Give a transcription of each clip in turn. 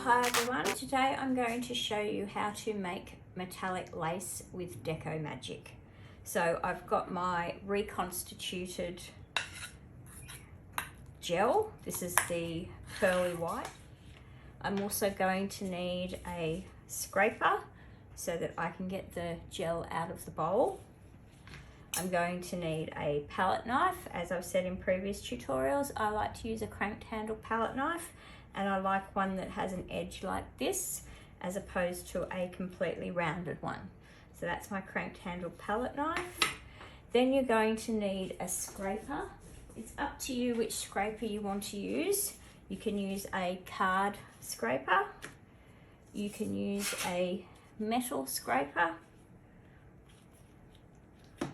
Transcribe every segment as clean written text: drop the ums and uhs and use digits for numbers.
Hi everyone, today I'm going to show you how to make metallic lace with Deco Magic. So I've got my reconstituted gel. This is the pearly white. I'm also going to need a scraper so that I can get the gel out of the bowl. I'm going to need a palette knife. As I've said in previous tutorials, I like to use a cranked handle palette knife, and I like one that has an edge like this as opposed to a completely rounded one. So that's my cranked handle palette knife. Then you're going to need a scraper. It's up to you which scraper you want to use. You can use a card scraper, you can use a metal scraper,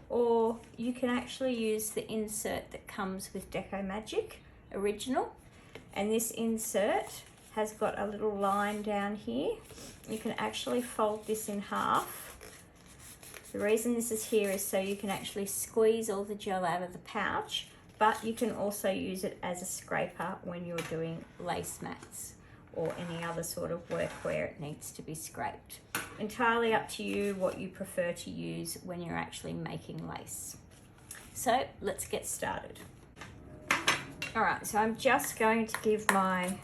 or you can actually use the insert that comes with Deco Magic Original. And this insert has got a little line down here. You can actually fold this in half. The reason this is here is so you can actually squeeze all the gel out of the pouch, but you can also use it as a scraper when you're doing lace mats or any other sort of work where it needs to be scraped. Entirely up to you what you prefer to use when you're actually making lace. So let's get started. All right, so I'm just going to give my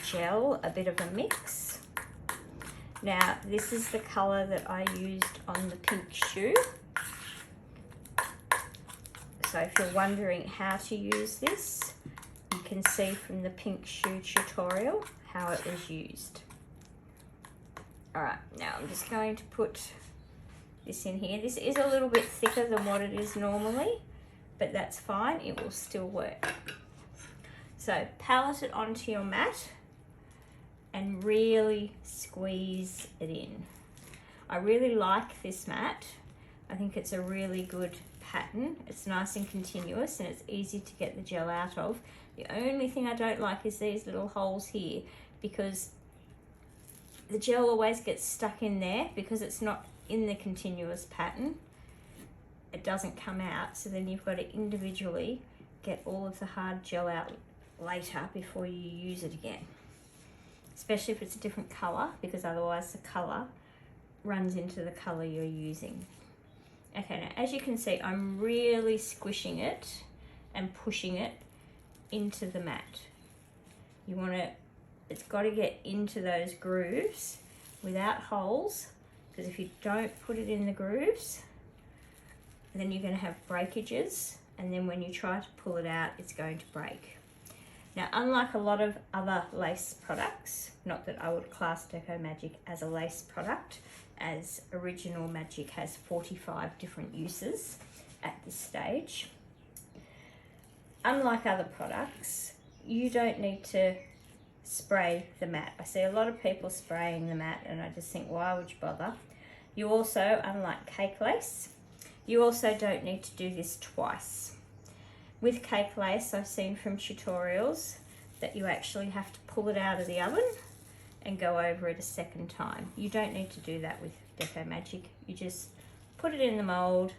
gel a bit of a mix. Now, this is the color that I used on the pink shoe. So if you're wondering how to use this, you can see from the pink shoe tutorial how it was used. All right, now I'm just going to put this in here. This is a little bit thicker than what it is normally, but that's fine, it will still work. So palette it onto your mat and really squeeze it in. I really like this mat. I think it's a really good pattern. It's nice and continuous and it's easy to get the gel out of. The only thing I don't like is these little holes here, because the gel always gets stuck in there because it's not in the continuous pattern. It doesn't come out, so then you've got to individually get all of the hard gel out later before you use it again. Especially if it's a different color, because otherwise the color runs into the color you're using. Okay, now as you can see, I'm really squishing it and pushing it into the mat. You want to, it's got to get into those grooves without holes, because if you don't put it in the grooves, then you're going to have breakages, and then when you try to pull it out, it's going to break. Now, unlike a lot of other lace products, not that I would class Deco Magic as a lace product, as Original Magic has 45 different uses at this stage. Unlike other products, you don't need to spray the mat. I see a lot of people spraying the mat and I just think, why would you bother? You also, unlike cake lace, you also don't need to do this twice. With cake lace, I've seen from tutorials that you actually have to pull it out of the oven and go over it a second time. You don't need to do that with Deco Magic. You just put it in the mold,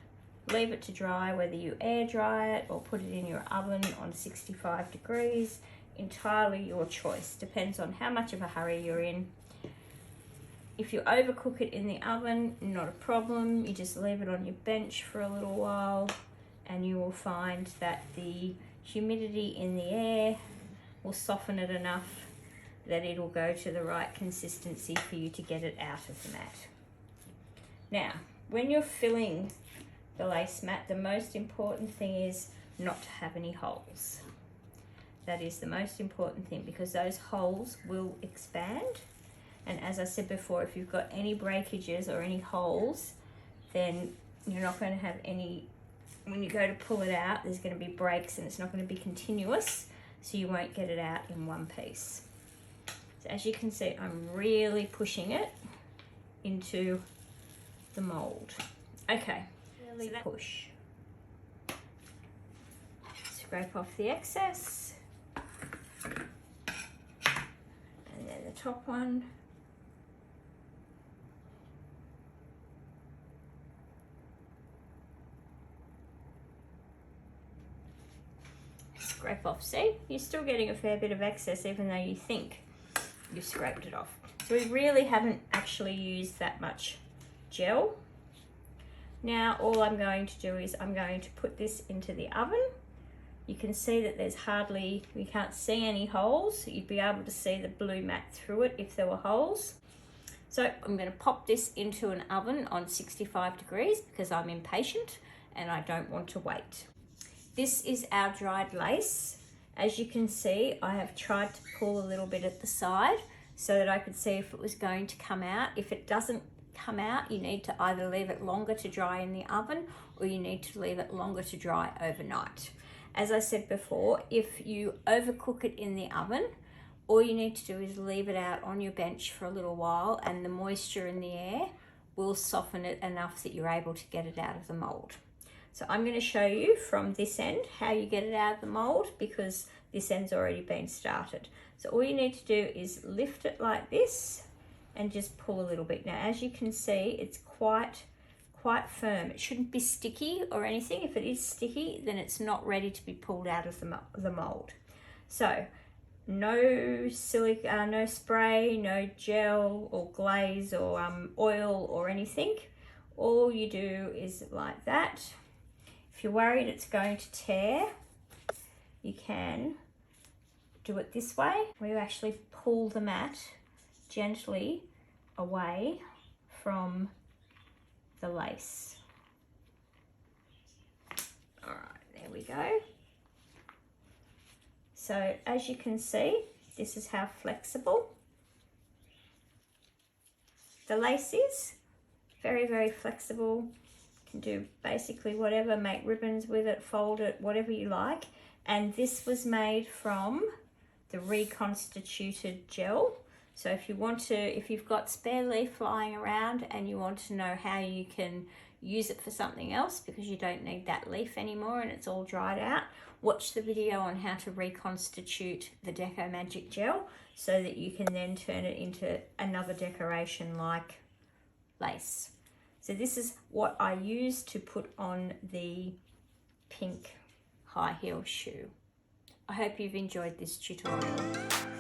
leave it to dry, whether you air dry it or put it in your oven on 65 degrees, entirely your choice. Depends on how much of a hurry you're in. If you overcook it in the oven, not a problem. You just leave it on your bench for a little while and you will find that the humidity in the air will soften it enough that it'll go to the right consistency for you to get it out of the mat. Now, when you're filling the lace mat, the most important thing is not to have any holes. That is the most important thing, because those holes will expand. And as I said before, if you've got any breakages or any holes, then you're not going to have any, when you go to pull it out, there's going to be breaks and it's not going to be continuous, so you won't get it out in one piece. So as you can see, I'm really pushing it into the mold. Okay, really push. Scrape off the excess. And then the top one. Scrape off. See, you're still getting a fair bit of excess even though you think you've scraped it off. So we really haven't actually used that much gel. Now all I'm going to do is I'm going to put this into the oven. You can see that there's hardly, we can't see any holes. You'd be able to see the blue mat through it if there were holes. So I'm going to pop this into an oven on 65 degrees because I'm impatient and I don't want to wait. This is our dried lace. As you can see, I have tried to pull a little bit at the side so that I could see if it was going to come out. If it doesn't come out, you need to either leave it longer to dry in the oven or you need to leave it longer to dry overnight. As I said before, if you overcook it in the oven, all you need to do is leave it out on your bench for a little while and the moisture in the air will soften it enough that you're able to get it out of the mold. So I'm going to show you from this end how you get it out of the mold because this end's already been started. So all you need to do is lift it like this and just pull a little bit. Now as you can see, it's quite firm. It shouldn't be sticky or anything. If it is sticky, then it's not ready to be pulled out of the mold. So no silica, no spray, no gel or glaze or oil or anything. All you do is like that. If you're worried it's going to tear, you can do it this way, where you actually pull the mat gently away from the lace. All right, there we go. So as you can see, this is how flexible the lace is. Very, very flexible. You can do basically whatever, make ribbons with it, fold it, whatever you like. And this was made from the reconstituted gel. So if you want to, if you've got spare leaf lying around and you want to know how you can use it for something else because you don't need that leaf anymore and it's all dried out, watch the video on how to reconstitute the Deco Magic gel so that you can then turn it into another decoration like lace. So this is what I use to put on the pink high heel shoe. I hope you've enjoyed this tutorial.